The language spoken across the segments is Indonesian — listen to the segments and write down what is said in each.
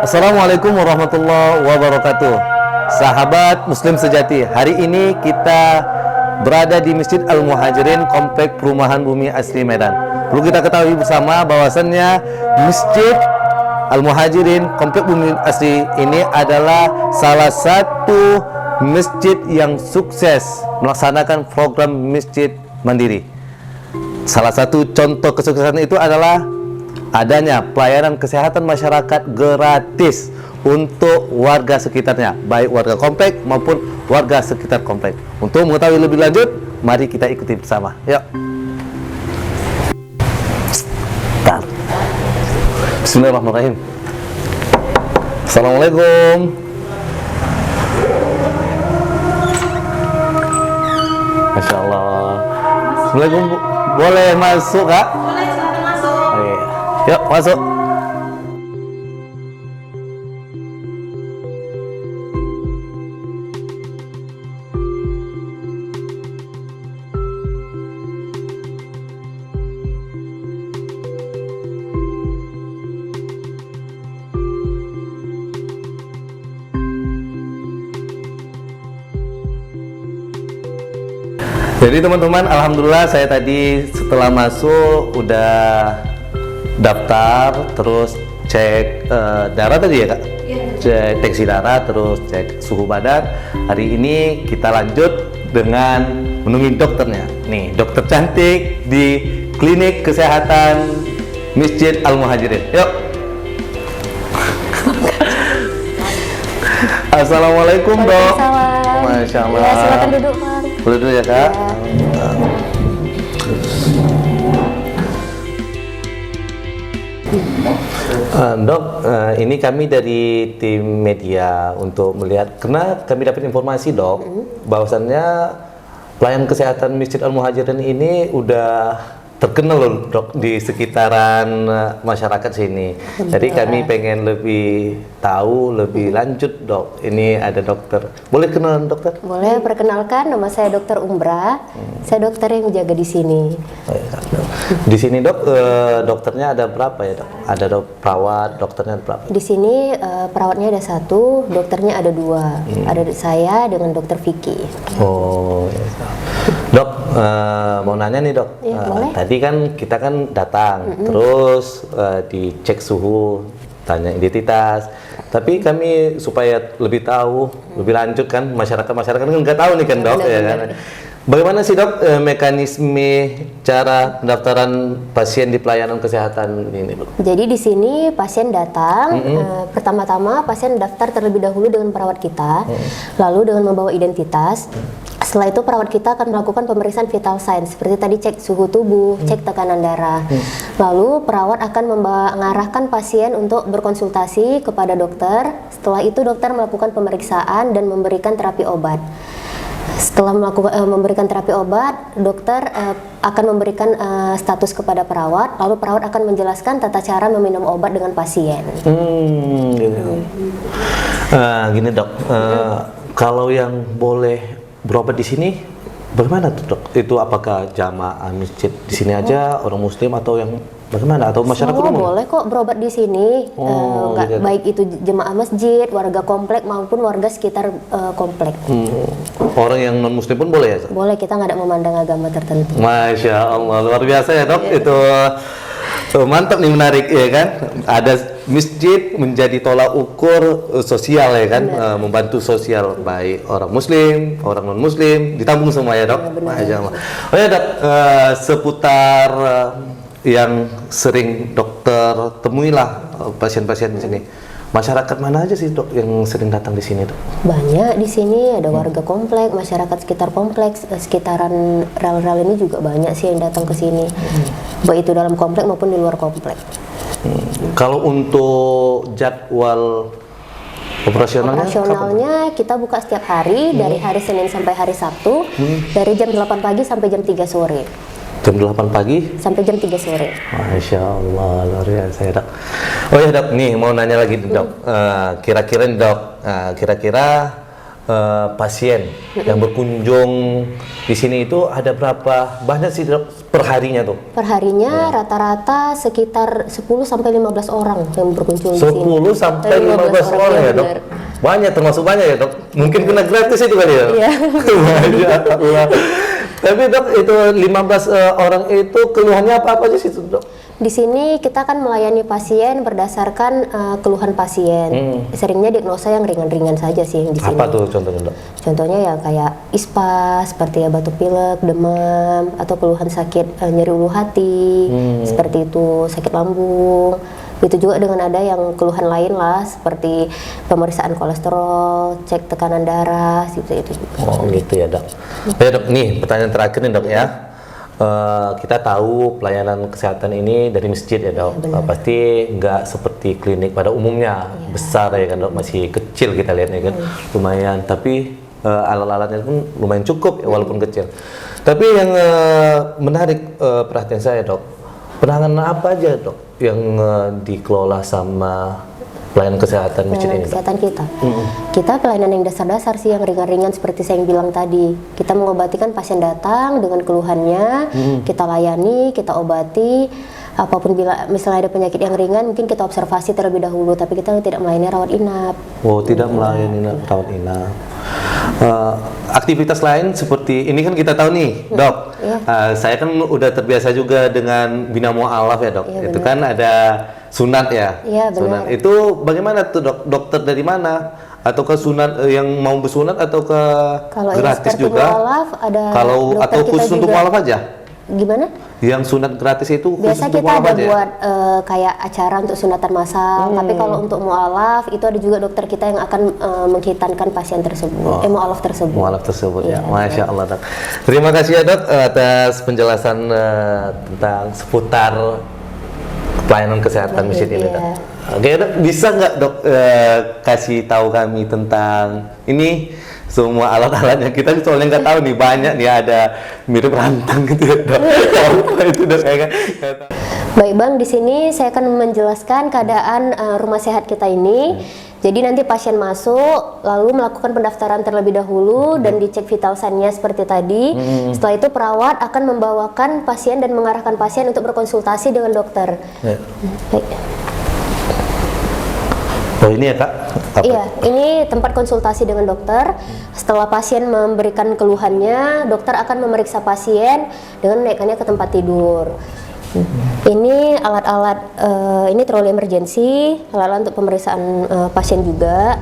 Assalamualaikum warahmatullahi wabarakatuh. Sahabat Muslim sejati, hari ini kita berada di Masjid Al-Muhajirin, Komplek Perumahan Bumi Asri Medan. Perlu kita ketahui bersama bahwasannya Masjid Al-Muhajirin, Komplek Bumi Asri ini adalah salah satu masjid yang sukses melaksanakan program masjid mandiri. Salah satu contoh kesuksesan itu adalah adanya pelayanan kesehatan masyarakat gratis untuk warga sekitarnya, baik warga komplek maupun warga sekitar komplek. Untuk mengetahui lebih lanjut, mari kita ikuti bersama. Yuk. Bismillahirrahmanirrahim. Assalamualaikum. Masya Allah. Assalamualaikum, Bu. Boleh masuk, Kak? Boleh, silakan masuk. Oke. Yuk, masuk. Jadi teman-teman, alhamdulillah saya tadi setelah masuk udah daftar, terus cek darah tadi ya, Kak? Iya. Cek tensi darah, terus cek suhu badan. Hari ini kita lanjut dengan menemui dokternya. Nih, dokter cantik di Klinik Kesehatan Masjid Al-Muhajirin. Yuk. Assalamualaikum, Dok. Waalaikumsalam. Masya Allah. Ya, silakan duduk, Pak. Boleh dulu ya, Kak? Dok, ini kami dari tim media untuk melihat, karena kami dapat informasi, Dok, bahwasannya pelayanan kesehatan Masjid Al-Muhajirin ini udah terkenal loh, Dok, di sekitaran masyarakat sini. Jadi kami pengen lebih tahu, lebih lanjut, Dok. Ini ada dokter. Boleh kenalan, dokter? Boleh, perkenalkan, nama saya Dokter Umbra. Saya dokter yang jaga di sini. Oh, iya, Dok. Di sini, Dok, dokternya ada berapa ya, Dok? Ada perawat, dokternya ada berapa? Di sini perawatnya ada satu, dokternya ada dua. Ada saya dengan Dokter Vicky. Oh, iya. Dok, mau nanya nih, Dok. Iya, boleh. Tadi kan kita kan datang, terus dicek suhu, tanya identitas. Tapi kami supaya lebih tahu, lebih lanjut kan, masyarakat kan nggak tahu nih kan, Dok, Benar, ya benar. kan? Bagaimana sih, Dok, mekanisme cara pendaftaran pasien di pelayanan kesehatan ini, Dok? Jadi di sini pasien datang, pertama-tama pasien daftar terlebih dahulu dengan perawat kita, lalu dengan membawa identitas. Setelah itu perawat kita akan melakukan pemeriksaan vital sign seperti tadi cek suhu tubuh, cek tekanan darah. Lalu perawat akan mengarahkan pasien untuk berkonsultasi kepada dokter. Setelah itu dokter melakukan pemeriksaan dan memberikan terapi obat. Setelah memberikan terapi obat, dokter akan memberikan status kepada perawat, lalu perawat akan menjelaskan tata cara meminum obat dengan pasien. Gitu. Gini, Dok, kalau yang boleh berobat di sini, bagaimana tuh, Dok? Itu apakah jamaah masjid di sini aja, orang Muslim atau yang bagaimana? Atau masyarakat Semua umum? boleh kok berobat di sini, gitu. baik itu jemaah masjid, warga komplek maupun warga sekitar komplek. Orang yang non Muslim pun boleh ya? Boleh, kita nggak ada memandang agama tertentu. Masya Allah, luar biasa ya, Dok. Itu mantap nih, menarik ya kan. Ada masjid menjadi tolak ukur sosial ya kan, membantu sosial baik orang Muslim, orang non Muslim, ditanggung semua ya, Dok. Masya Allah. Oh ya, Dok, seputar yang sering dokter temuilah pasien-pasien di sini. Masyarakat mana aja sih, Dok, yang sering datang di sini, Dok? Banyak di sini, ada warga komplek, masyarakat sekitar kompleks, sekitaran rel-rel ini juga banyak sih yang datang ke sini. Baik itu dalam komplek maupun di luar komplek. Kalau untuk jadwal operasionalnya? Operasionalnya kita buka setiap hari, dari hari Senin sampai hari Sabtu, dari jam 8 pagi sampai jam 3 sore. Jam 8 pagi Sampai jam 3 sore. Masya Allah, luar biasa ya, Dok. Oh ya, Dok, nih mau nanya lagi nih, Dok. Kira-kira nih, Dok, kira-kira pasien yang berkunjung di sini itu ada berapa banyak sih dok perharinya tuh? Perharinya rata-rata sekitar 10 sampai 15 orang yang berkunjung di 10 sini. sampai 15 orang ya dok? benar. Banyak, termasuk banyak ya dok? Mungkin kena gratis itu kali ya? Iya. Masya Allah. Tapi dok, itu 15 orang itu keluhannya apa aja sih dok? Di sini kita akan melayani pasien berdasarkan keluhan pasien. Seringnya diagnosa yang ringan-ringan saja sih yang di sini. Apa tuh contohnya dok? Contohnya ya kayak ispa, seperti ya batuk pilek, demam, atau keluhan sakit nyeri ulu hati, seperti itu, sakit lambung. Itu juga dengan ada yang keluhan lain lah, seperti pemeriksaan kolesterol, cek tekanan darah, seperti itu. Oh gitu ya dok. Ya dok, nih pertanyaan terakhir nih dok ya. Kita tahu pelayanan kesehatan ini dari masjid ya dok. Pasti nggak seperti klinik pada umumnya besar ya kan dok, masih kecil kita lihatnya kan, lumayan. Tapi alat-alatnya pun lumayan cukup ya, walaupun kecil. Tapi yang menarik perhatian saya dok, penanganan apa aja dok yang dikelola sama pelayanan kesehatan masjid ini? Kesehatan kita. Kita pelayanan yang dasar-dasar sih, yang ringan-ringan seperti saya yang bilang tadi. Kita mengobati kan pasien datang dengan keluhannya, kita layani, kita obati. Apapun bila misalnya ada penyakit yang ringan, mungkin kita observasi terlebih dahulu, tapi kita tidak melayani rawat inap. Oh, tidak melayani rawat inap. Aktivitas lain seperti ini kan kita tahu nih, dok. Saya kan udah terbiasa juga dengan bina mualaf ya dok. Itu kan ada sunat ya. Iya benar. Sunat itu bagaimana tuh dok? Dokter dari mana? Atau ke sunat yang mau bersunat atau ke Kalau gratis seperti juga? mualaf, ada Kalau dokter atau kita khusus untuk juga. mualaf aja? Gimana? Yang sunat gratis itu khusus Biasa untuk kita mualaf ada aja? buat kayak acara untuk sunatan massal, tapi kalau untuk mualaf itu ada juga dokter kita yang akan menghitankan pasien tersebut, mualaf tersebut. Mualaf tersebut ya, Masya Allah dok. Terima kasih ya dok atas penjelasan tentang seputar pelayanan kesehatan masjid ini dok. Oke dok, bisa nggak dok kasih tahu kami tentang ini semua alat-alatnya? Kita soalnya nggak tahu nih, banyak nih, ada mirip rantang gitu ya dok. Apa itu dok? Baik bang, di sini saya akan menjelaskan keadaan rumah sehat kita ini. Jadi nanti pasien masuk, lalu melakukan pendaftaran terlebih dahulu dan dicek vital sign-nya seperti tadi. Setelah itu perawat akan membawakan pasien dan mengarahkan pasien untuk berkonsultasi dengan dokter. Baik. Oh ini ya kak? Apa? Iya, ini tempat konsultasi dengan dokter. Setelah pasien memberikan keluhannya, dokter akan memeriksa pasien dengan menaikkannya ke tempat tidur. Ini alat-alat, ini troli emergency, alat-alat untuk pemeriksaan pasien juga.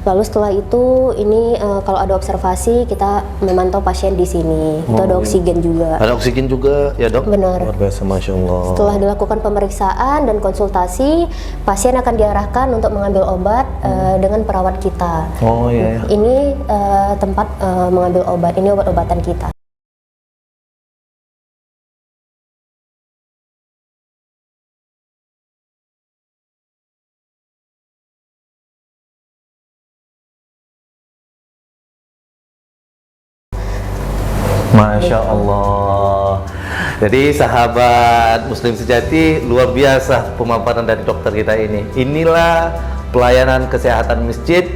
Lalu setelah itu, ini kalau ada observasi, kita memantau pasien di sini. Itu ada oksigen juga. Ada oksigen juga ya dok? Benar. Luar biasa, Masya Allah. Setelah dilakukan pemeriksaan dan konsultasi, pasien akan diarahkan untuk mengambil obat dengan perawat kita. Oh iya. Ini tempat mengambil obat, ini obat-obatan kita. Masya Allah. Jadi sahabat Muslim sejati, luar biasa pemaparan dari dokter kita ini. Inilah pelayanan kesehatan masjid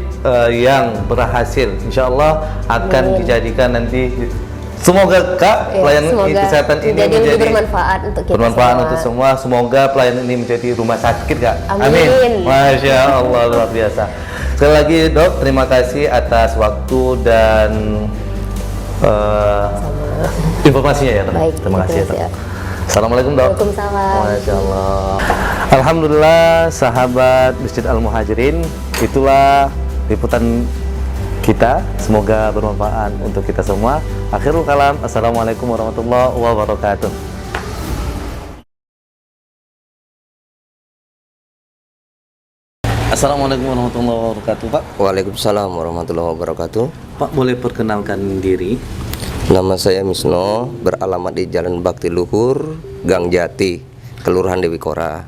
yang berhasil. Insya Allah akan dijadikan nanti. Semoga kak pelayanan kesehatan ini menjadi bermanfaat untuk kita bermanfaat semua. untuk semua. Semoga pelayanan ini menjadi rumah sakit kak. Amin. Masya Allah, luar biasa. Sekali lagi dok, terima kasih atas waktu dan informasinya ya dok. Baik, terima kasih ya dok. ya. Assalamualaikum dok. Waalaikumsalam. Masya Allah. Alhamdulillah sahabat Masjid Al-Muhajirin, itulah liputan kita. Semoga bermanfaat untuk kita semua. Akhirul kalam. Assalamualaikum warahmatullahi wabarakatuh. Assalamualaikum warahmatullahi wabarakatuh Pak. Waalaikumsalam warahmatullahi wabarakatuh. Pak boleh perkenalkan diri? Nama saya Misno, beralamat di Jalan Bakti Luhur, Gang Jati, Kelurahan Dewi Kora.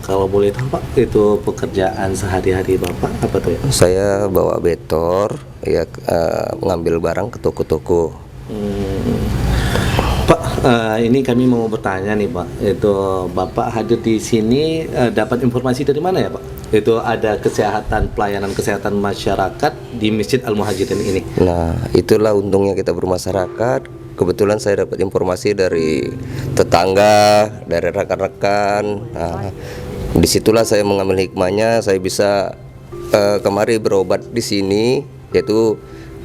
Kalau boleh tahu Pak, itu pekerjaan sehari-hari Bapak apa tuh ya? Saya bawa betor, ya, ngambil barang ke toko-toko. Pak, Ini kami mau bertanya nih Pak, itu Bapak hadir di sini dapat informasi dari mana ya Pak? Itu ada pelayanan kesehatan masyarakat di Masjid Al-Muhajirin ini. Nah, itulah untungnya kita bermasyarakat. Kebetulan saya dapat informasi dari tetangga, dari rekan-rekan. Nah, disitulah saya mengambil hikmahnya. Saya bisa kemari berobat di sini, yaitu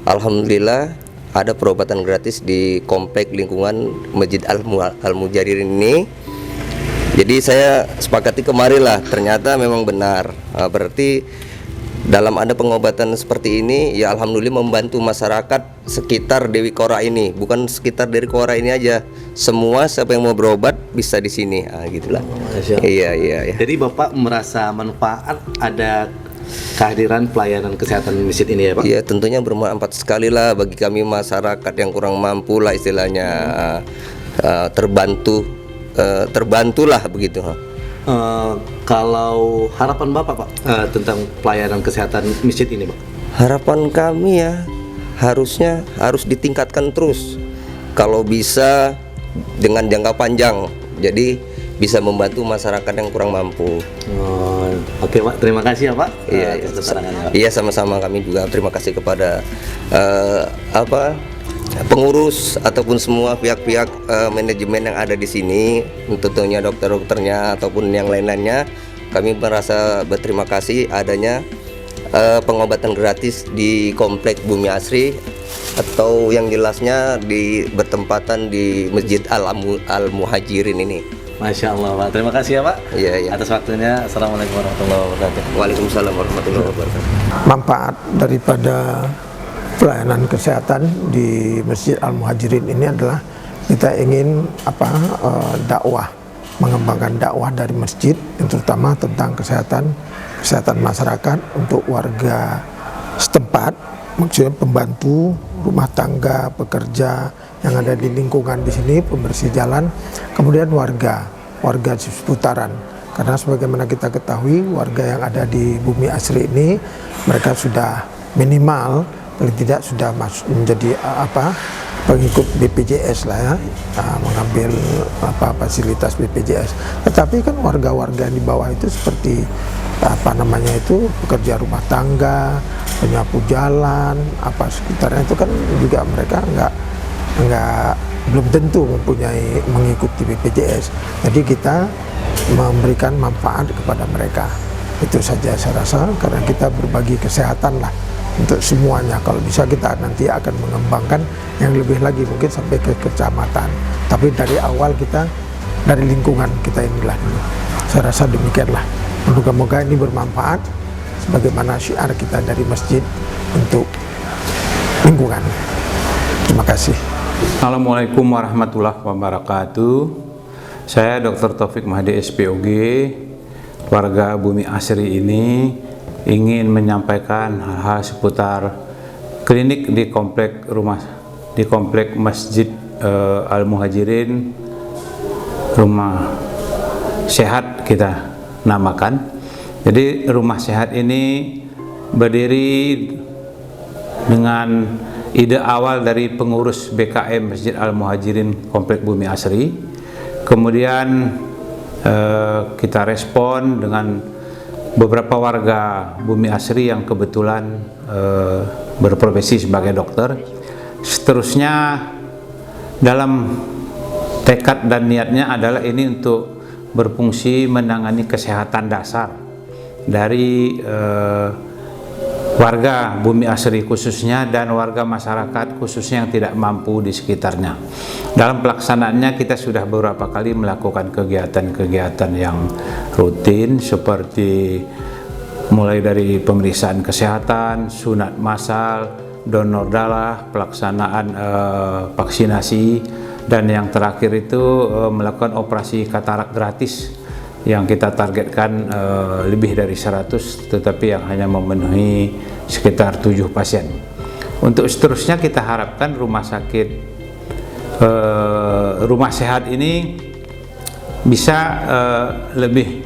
alhamdulillah ada perobatan gratis di komplek lingkungan Masjid Al-Muhajirin ini. Jadi saya sepakati kemarilah, ternyata memang benar. Nah, berarti dalam ada pengobatan seperti ini, ya alhamdulillah membantu masyarakat sekitar Dewi Kora ini. Bukan sekitar Dewi Kora ini aja, semua siapa yang mau berobat bisa di sini. Nah, gitulah. Iya. Jadi Bapak merasa manfaat ada kehadiran pelayanan kesehatan di masjid ini ya Pak? Iya, tentunya bermanfaat sekali lah bagi kami masyarakat yang kurang mampu lah istilahnya, terbantulah begitu. Kalau harapan Bapak Pak tentang pelayanan kesehatan masjid ini Pak? Harapan kami ya harusnya harus ditingkatkan terus. Kalau bisa dengan jangka panjang, jadi bisa membantu masyarakat yang kurang mampu. Oke Pak, terima kasih ya Pak. Iya, sama-sama. Kami juga terima kasih kepada pengurus ataupun semua pihak-pihak manajemen yang ada di sini, tentunya dokter-dokternya ataupun yang lain-lainnya. Kami merasa berterima kasih adanya pengobatan gratis di komplek Bumi Asri, atau yang jelasnya bertempatan di Masjid Al-Muhajirin ini. Masya Allah Pak, terima kasih ya Pak atas waktunya. Assalamualaikum warahmatullahi wabarakatuh. Waalaikumsalam warahmatullahi wabarakatuh. Manfaat daripada pelayanan kesehatan di Masjid Al-Muhajirin ini adalah kita ingin dakwah, mengembangkan dakwah dari masjid, yang terutama tentang kesehatan masyarakat untuk warga setempat, maksudnya pembantu rumah tangga, pekerja yang ada di lingkungan di sini, pembersih jalan, kemudian warga di seputaran. Karena sebagaimana kita ketahui, warga yang ada di Bumi Asri ini mereka sudah minimal paling tidak sudah menjadi pengikut BPJS lah ya, mengambil fasilitas BPJS. Tetapi kan warga-warga di bawah itu seperti pekerja rumah tangga, penyapu jalan, sekitarnya itu kan juga mereka belum tentu mengikuti BPJS. Jadi kita memberikan manfaat kepada mereka. Itu saja saya rasa, karena kita berbagi kesehatan lah untuk semuanya. Kalau bisa kita nanti akan mengembangkan yang lebih lagi, mungkin sampai ke kecamatan. Tapi dari awal kita dari lingkungan kita inilah dulu. Saya rasa demikianlah. Moga-moga ini bermanfaat sebagaimana syiar kita dari masjid untuk lingkungan. Terima kasih. Assalamualaikum warahmatullahi wabarakatuh. Saya Dr. Taufik Mahdi SPOG, warga Bumi Asri ini ingin menyampaikan hal-hal seputar klinik di komplek Masjid Al-Muhajirin, rumah sehat kita namakan. Jadi rumah sehat ini berdiri dengan ide awal dari pengurus BKM Masjid Al-Muhajirin Komplek Bumi Asri. Kemudian kita respon dengan beberapa warga Bumi Asri yang kebetulan berprofesi sebagai dokter. Seterusnya dalam tekad dan niatnya adalah ini untuk berfungsi menangani kesehatan dasar dari warga Bumi Asri khususnya dan warga masyarakat khususnya yang tidak mampu di sekitarnya. Dalam pelaksanaannya kita sudah beberapa kali melakukan kegiatan-kegiatan yang rutin, seperti mulai dari pemeriksaan kesehatan, sunat massal, donor darah, pelaksanaan vaksinasi, dan yang terakhir itu melakukan operasi katarak gratis yang kita targetkan lebih dari 100, tetapi yang hanya memenuhi sekitar 7 pasien. Untuk seterusnya kita harapkan rumah sehat ini bisa lebih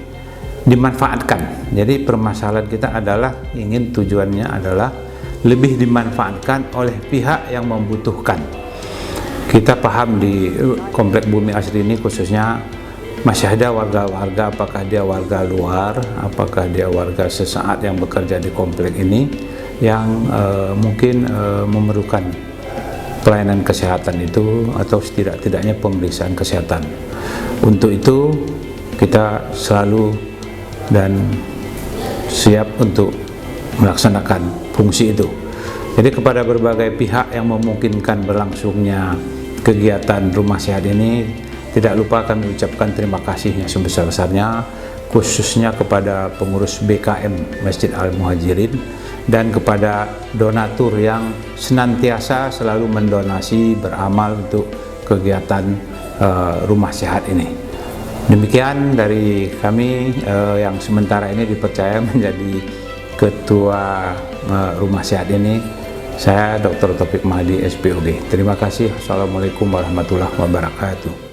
dimanfaatkan. Jadi permasalahan kita adalah tujuannya adalah lebih dimanfaatkan oleh pihak yang membutuhkan. Kita paham di Komplek Bumi Asri ini khususnya masih ada warga-warga, apakah dia warga luar, apakah dia warga sesaat yang bekerja di komplek ini yang mungkin memerlukan pelayanan kesehatan itu atau setidak-tidaknya pemeriksaan kesehatan. Untuk itu kita selalu dan siap untuk melaksanakan fungsi itu. Jadi kepada berbagai pihak yang memungkinkan berlangsungnya kegiatan rumah sehat ini, tidak lupa kami ucapkan terima kasih yang sebesar-besarnya, khususnya kepada pengurus BKM Masjid Al-Muhajirin dan kepada donatur yang senantiasa selalu mendonasi beramal untuk kegiatan rumah sehat ini. Demikian dari kami yang sementara ini dipercaya menjadi ketua rumah sehat ini. Saya Dr. Taufik Mahdi, SPOG. Terima kasih. Assalamualaikum warahmatullahi wabarakatuh.